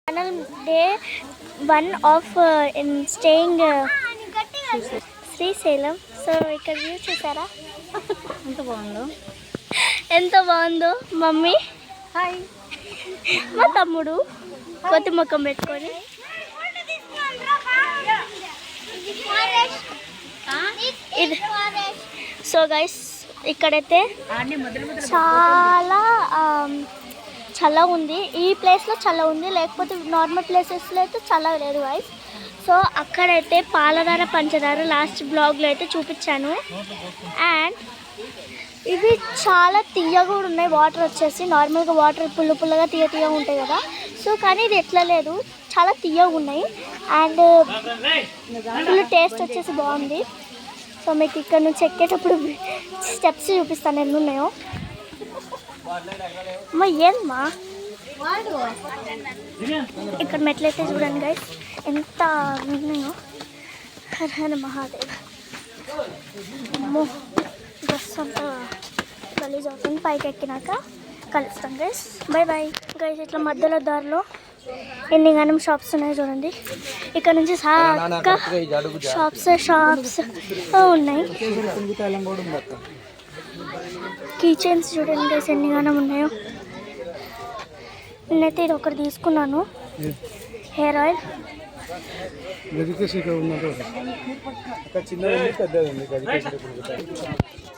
Day 1 of in staying Srisailam. So ఇక్కడ view చూసారా ఎంత బాగుందో. మమ్మీ హాయ్, మా తమ్ముడు కొత్త ముఖం పెట్టుకొని. సో గైస్ ఇక్కడైతే చాలా చల్ల ఉంది. ఈ ప్లేస్లో చల్ల ఉంది, లేకపోతే నార్మల్ ప్లేసెస్లో అయితే చల్ల లేదు గైస్. సో అక్కడైతే పాలధార పంచదార లాస్ట్ బ్లాగ్లో అయితే చూపించాను. అండ్ ఇవి చాలా తీయగా కూడా ఉన్నాయి. వాటర్ వచ్చేసి నార్మల్గా వాటర్ పుల్లగా తీయగా ఉంటాయి కదా. సో కానీ ఇది ఎట్లా లేదు, చాలా తీయగా ఉన్నాయి. అండ్ ఫుల్ టేస్ట్ వచ్చేసి బాగుంది. సో మీకు ఇక్కడ నుంచి ఎక్కేటప్పుడు స్టెప్స్ చూపిస్తాను ఎన్ని ఉన్నాయో. అమ్మా ఏంమ్మా ఇక్కడ మెట్లయితే చూడండి గైస్ ఎంత ఉన్నాయో. హర హర మహాదేవ్. అమ్మో డ్రెస్ అంతా గలీజ్ అవుతుంది. పైకి ఎక్కినాక కలుస్తాం గైస్. By bye guys. ఇట్లా మధ్యలో దారిలో ఎన్ని గనం షాప్స్ ఉన్నాయో చూడండి. ఇక్కడ నుంచి సాక్క షాప్స్ ఉన్నాయి. కీ చైన్స్ చూడండి గైస్ ఎన్ని గనం ఉన్నాయో. నేనైతే ఇది ఒకటి తీసుకున్నాను, హెయిర్ ఆయిల్.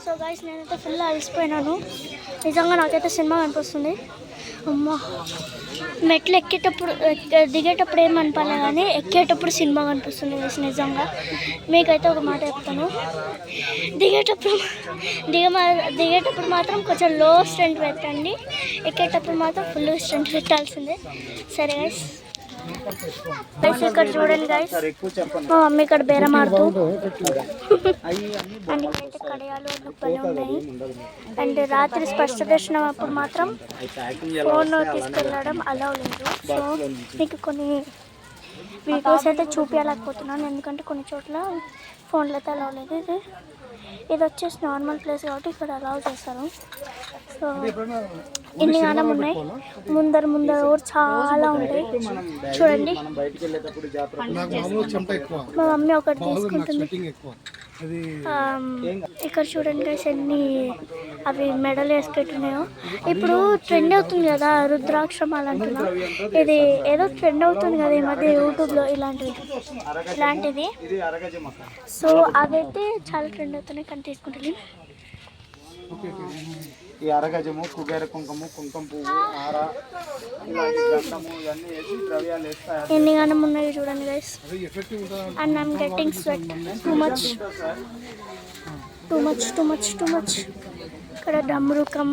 సో గైస్ నేనైతే ఫుల్ అలసిపోయినాను. నిజంగా నాకైతే సినిమా అనిపిస్తుంది. అమ్మా మెట్లు ఎక్కేటప్పుడు దిగేటప్పుడు ఏమనిపలే కానీ ఎక్కేటప్పుడు సినిమా కనిపిస్తుంది గైస్. నిజంగా మీకైతే ఒక మాట చెప్తాను, దిగేటప్పుడు మాత్రం కొంచెం లో స్ట్రెంత్ పెట్టండి, ఎక్కేటప్పుడు మాత్రం ఫుల్ స్ట్రెంత్ పెట్టాల్సిందే. సరే గైస్. గైస్ ఇక్కడ చూడండి గైస్, మా మమ్మీ ఇక్కడ బేరం ఆడుతూ. అండ్ ఇక్కడైతే కడియాలు దుప్పలు ఉన్నాయి. అండ్ రాత్రి స్పర్శ దర్శనం అప్పుడు మాత్రం ఫోన్ తీసుకెళ్ళడం అలౌ లేదు. సో మీకు కొన్ని వీడియోస్ అయితే చూపించలేకపోతున్నాను, ఎందుకంటే కొన్ని చోట్ల ఫోన్లో అయితే అలౌ లేదు. ఇది వచ్చేసి నార్మల్ ప్లేస్ కాబట్టి ఇక్కడ అలౌ చేస్తారు. సో ఇన్ని గానం ఉన్నాయి. ముందర ఊరు చాలా ఉంటాయి చూడండి. మా మమ్మీ ఒకటి తీసుకుంటుంది. ఇక్కడ చూడండి గైస్ ఎన్ని అవి మెడలు వేసుకుంటున్నాయో. ఇప్పుడు ట్రెండ్ అవుతుంది కదా రుద్రాక్షమాలు అంటున్నా. ఇది ఏదో ట్రెండ్ అవుతుంది కదా ఈ మధ్య యూట్యూబ్లో ఇలాంటిది. సో అవైతే చాలా ట్రెండ్ అవుతున్నాయి కానీ తీసుకుంటుంది. ఈ అరగజము, కుబేర కుంకుమ పువ్వు, ఆర, గంధము ఇవన్నీ వేసి ద్రవ్యాలు వేస్తాయి. ఎన్ని గానం ఉన్నాయి చూడండి guys. And I'm getting sweat too much. ఇక్కడ డమ్రుకం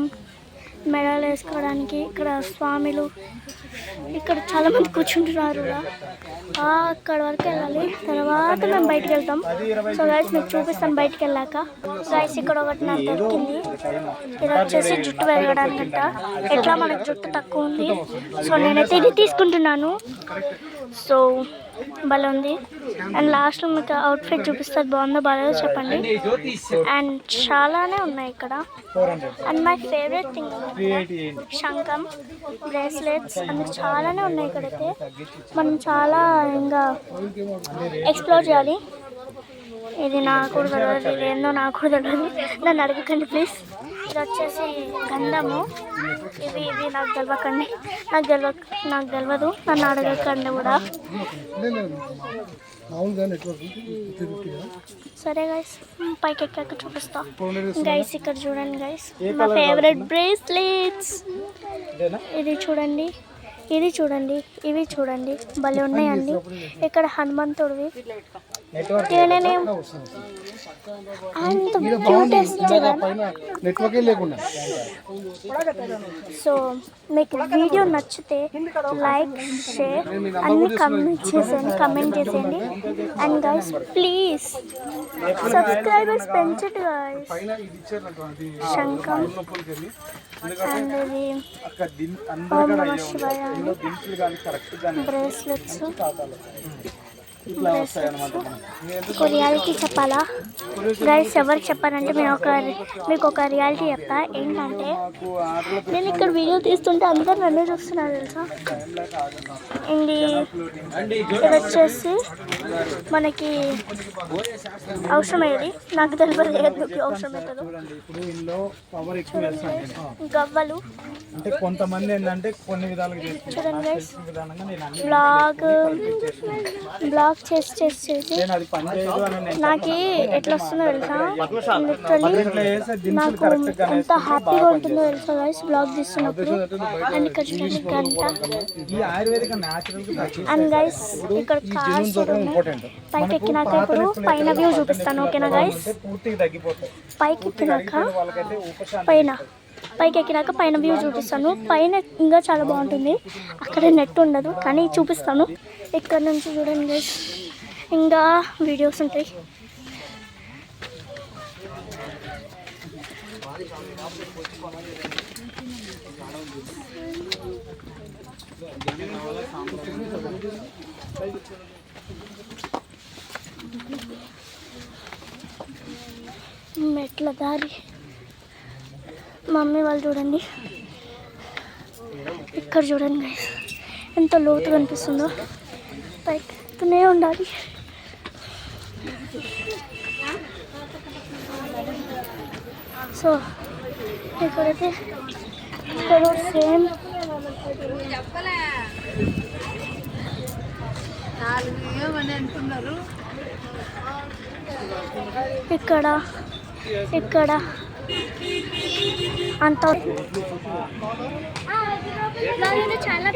మెడలు వేసుకోవడానికి, ఇక్కడ స్వామిలు, ఇక్కడ చాలా మంది కూర్చుంటున్నారు. అక్కడ వరకు వెళ్ళాలి, తర్వాత మేము బయటకు వెళ్తాం. సో గైస్ మీకు చూపిస్తాను బయటకు వెళ్ళాక. గైస్ ఇక్కడ ఒకటి నాకు దొరికింది. ఇది వచ్చేసి జుట్టు పెరగడానికంట. ఎట్లా మనకు జుట్టు తక్కువ ఉంది, సో నేనైతే ఇది తీసుకుంటున్నాను. సో భలే ఉంది. అండ్ లాస్ట్లో మీకు అవుట్ఫిట్ చూపిస్తుంది, బాగుందో బాగాలేదో చెప్పండి. అండ్ చాలానే ఉన్నాయి ఇక్కడ. అండ్ మై ఫేవరెట్ థింగ్ శంఖం, బ్రేస్లెట్స్ అన్ని చాలానే ఉన్నాయి ఇక్కడైతే. మనం చాలా ఇంకా ఎక్స్ప్లోర్ చేయాలి. ఇది నాకు కూడా తెలియదు, ఇది ఏందో నాకు కూడా తెలియదు, నన్ను అడగకండి ప్లీజ్. ఇది వచ్చేసి గంధము. ఇవి నాకు తెలియకండి, నాకు తెలియదు, నన్ను అడగకండి కూడా. సరే గైస్ పైకి ఎక్కాక చూపిస్తా. గైస్ ఇక్కడ చూడండి గైస్, నా ఫేవరెట్ బ్రేస్లెట్స్. ఇది చూడండి, ఇవి చూడండి, భలే ఉన్నాయండి. ఇక్కడ హనుమంతుడివి. సో మీకు వీడియో నచ్చితే లైక్, షేర్ అన్ని కమెంట్ చేసేయండి. అండ్ గైస్ ప్లీజ్ సబ్స్క్రైబర్స్ పెంచండి గైస్. శంఖం అండ్ ఇది ఓం నమః శివాయ బ్రేస్లెట్స్. ఇట్లా వస్తాయి అనమాట. ఒక రియాలిటీ చెప్పాలా గైస్? ఎవరికి చెప్పాలంటే మీకు ఒక రియాలిటీ చెప్తా. ఏంటంటే మాకు ఆర్డర్లు నేను ఇక్కడ వీడియో తీస్తుంటే అందరు నన్ను చూస్తున్నారు తెలుసా. ఇది వచ్చేసి మనకి అవసరమయ్యేది, నాకు తెలియదు ఎందుకు అవసరమవుతుందో. ఇప్పుడు ఇందులో పవర్ ఎక్కువ వేస్తాను. గవ్వలు అంటే కొంతమంది ఏంటంటే కొన్ని విధాలుగా చూడండి గైస్. విధానంగా నేను అన్ని బ్లాగ్ చేసి నేను అది పని చేయదు అని నేను నాకు ఎట్లా వస్తుందో తెలుసా. లిటరలీ ఇట్లా చేస్తే దినుసులు నాకు కరెక్ట్ గా ఎంత హ్యాపీగా ఉంటుందో తెలుసా గైస్ బ్లాగ్ తీస్తున్నప్పుడు. అండ్ ఇక్కడ చూడండి గంట. ఈ ఆయుర్వేదిక న్యాచురల్ అండ్ గైస్ ఇక్కడ కార్స్ ఇంపార్టెంట్. పైకి ఎక్కినాక ఇప్పుడు పైన వ్యూ చూపిస్తాను, ఓకేనా గైస్? పూర్తిగా తగ్గిపోతాయి పైకి ఎక్కినాక వాళ్ళకైతే ఉపశాంతి. పైకి ఎక్కినాక పైన వ్యూ చూపిస్తాను. పైన ఇంకా చాలా బాగుంటుంది, అక్కడ నెట్ ఉండదు కానీ చూపిస్తాను. ఇక్కడ నుంచి చూడండి గైస్, ఇంకా వీడియోస్ ఉంటాయి. మెట్ల దారి. మమ్మీ వాళ్ళు చూడండి, ఇక్కడ చూడండి గైస్ ఎంత లోతు కనిపిస్తుందో. పైకి ఎక్కుతూనే ఉండాలి. సో ఇక్కడైతే ఇక్కడ సేమ్ ఇక్కడ అంత చాలా